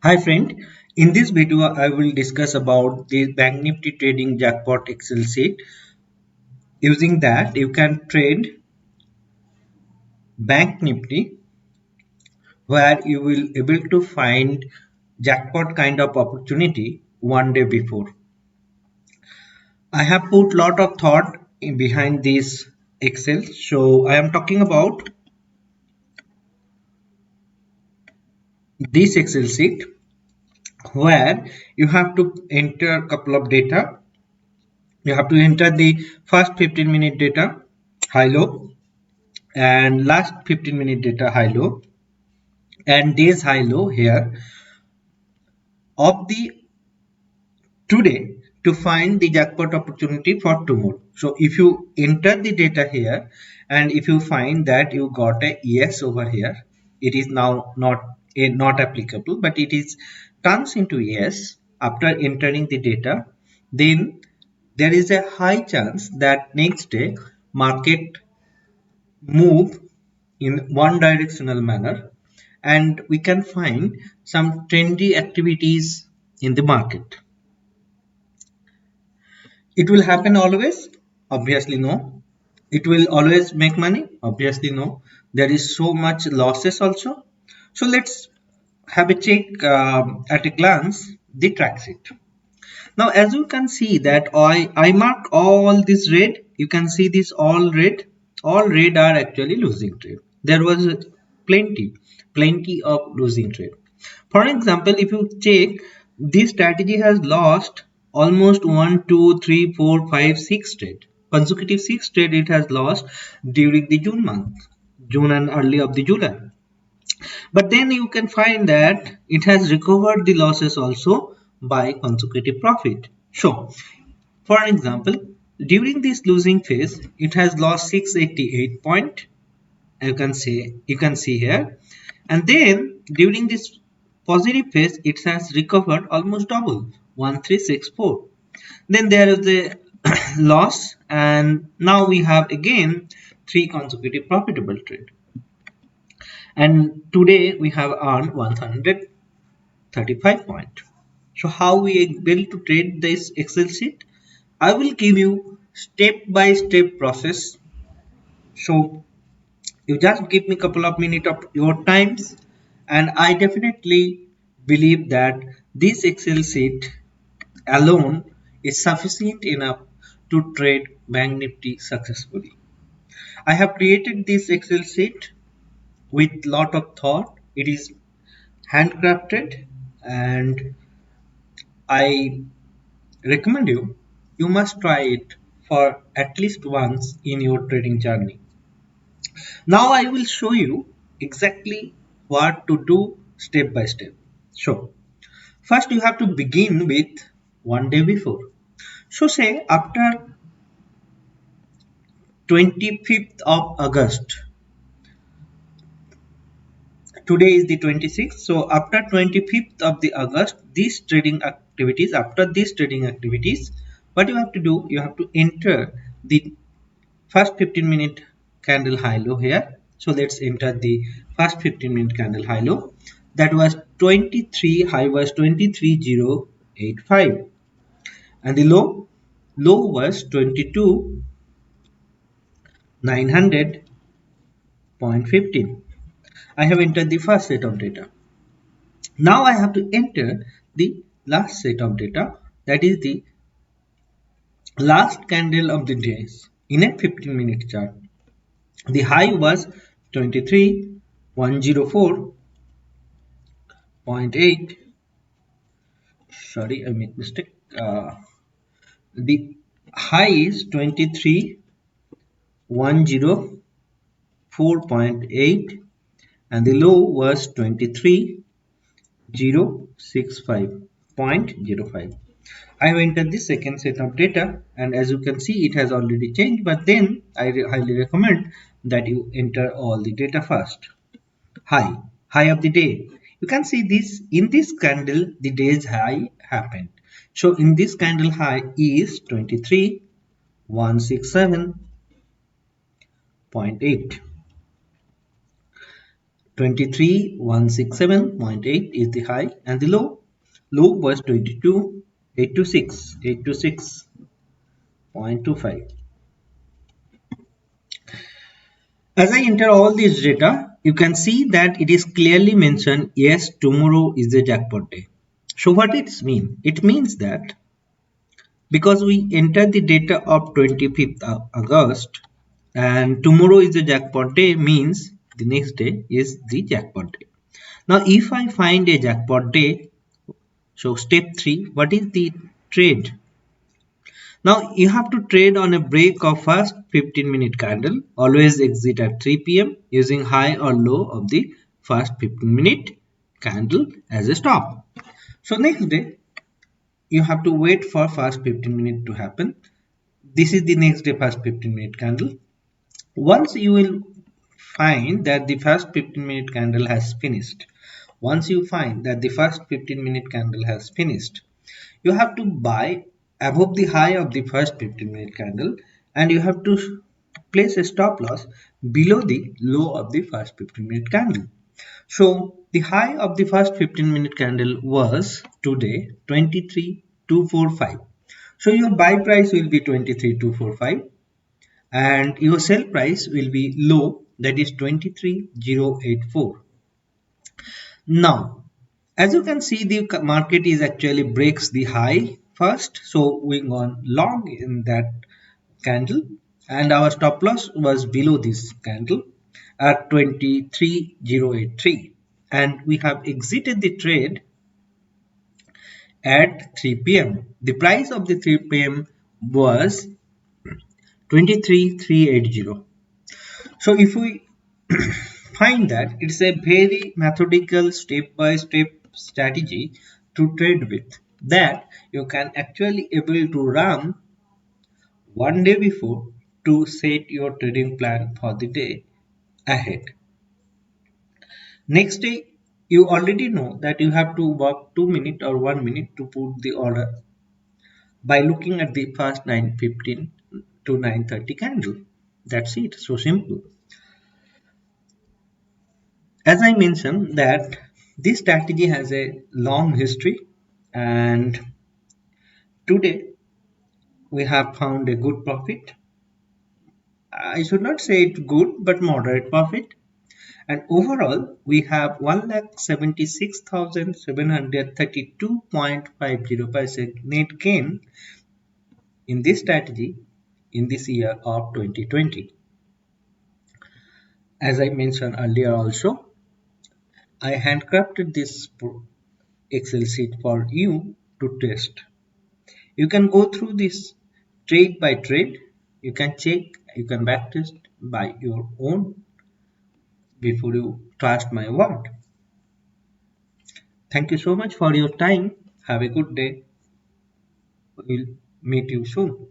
Hi friend, in this video I will discuss about the Bank Nifty trading jackpot Excel sheet. Using that you can trade Bank Nifty where you will able to find jackpot kind of opportunity one day before. I have put lot of thought behind this Excel. So I am talking about this Excel sheet where you have to enter a couple of data. You have to enter the first 15-minute data high low and last 15-minute data high low and days high low here of the today to find the jackpot opportunity for tomorrow. So if you enter the data here and if you find that you got a yes over here, it is now not applicable, but it is turns into yes after entering the data, then there is a high chance that next day market move in one directional manner and we can find some trendy activities in the market. It will happen always? Obviously no. It will always make money? Obviously no. There is so much losses also. So let's have a check at a glance the track sheet. Now as you can see that I mark all this red. You can see this all red. All red are actually losing trade. There was plenty of losing trade. For example, if you check, this strategy has lost almost 1, 2, 3, 4, 5, 6 trade. Consecutive 6 trade it has lost during the June month, June and early of the July. But then you can find that it has recovered the losses also by consecutive profit. So, for example, during this losing phase, it has lost 688 point. You can see here, and then during this positive phase, it has recovered almost double 1364. Then there is the loss, and now we have again 3 consecutive profitable trade. And today we have earned 135 point. So how we able to trade this Excel sheet? I will give you step by step process. So you just give me a couple of minutes of your times and I definitely believe that this Excel sheet alone is sufficient enough to trade Bank Nifty successfully. I have created this Excel sheet with lot of thought. It is handcrafted and I recommend you must try it for at least once in your trading journey. Now I will show you exactly what to do step by step. So first you have to begin with one day before. So say after 25th of August, today is the 26th. So after 25th of the August, these trading activities, what you have to do, you have to enter the first 15-minute candle high low here. So let's enter the first 15-minute candle high low. That was 23, high was 23085 and the low was 22900.15. I have entered the first set of data. Now I have to enter the last set of data, that is the last candle of the days in a 15-minute chart. The high was 23,104.8. Sorry, I made mistake. The high is 23,104.8 and the low was 23,065.05. I have entered the second set of data and as you can see it has already changed, but then I highly recommend that you enter all the data first. High of the day. You can see this in this candle the day's high happened. So in this candle high is 23,167.8. 23,167.8 is the high, and the low was 22,826.25. As I enter all this data, you can see that it is clearly mentioned, yes, tomorrow is the jackpot day. So what it means? It means that because we enter the data of 25th August and tomorrow is the jackpot day, means the next day is the jackpot day. Now if I find a jackpot day, so step 3, what is the trade? Now you have to trade on a break of first 15-minute candle. Always exit at 3 p.m. using high or low of the first 15-minute candle as a stop. So next day you have to wait for first 15 minutes to happen. This is the next day first 15-minute candle. Once you will find that the first 15-minute candle has finished. Once you find that the first 15-minute candle has finished, you have to buy above the high of the first 15-minute candle, and you have to place a stop loss below the low of the first 15-minute candle. So the high of the first 15-minute candle was today 23,245. So your buy price will be 23,245 and your sell price will be low, that is 23,084. Now as you can see, the market is actually breaks the high first, so we gone long in that candle, and our stop loss was below this candle at 23,083, and we have exited the trade at 3 p.m. The price of the 3 p.m. was 23,380. So if we find that it's a very methodical step-by-step strategy to trade with, that you can actually able to run one day before to set your trading plan for the day ahead. Next day you already know that you have to work 2 minutes or 1 minute to put the order by looking at the first 9:15 to 9:30 candle. That's it, so simple. As I mentioned that this strategy has a long history, and today we have found a good profit. I should not say it good, but moderate profit. And overall, we have 1,76,732.50% net gain in this strategy in this year of 2020. As I mentioned earlier also, I handcrafted this Excel sheet for you to test. You can go through this trade by trade. You can check, you can backtest by your own before you trust my word. Thank you so much for your time. Have a good day. We'll meet you soon.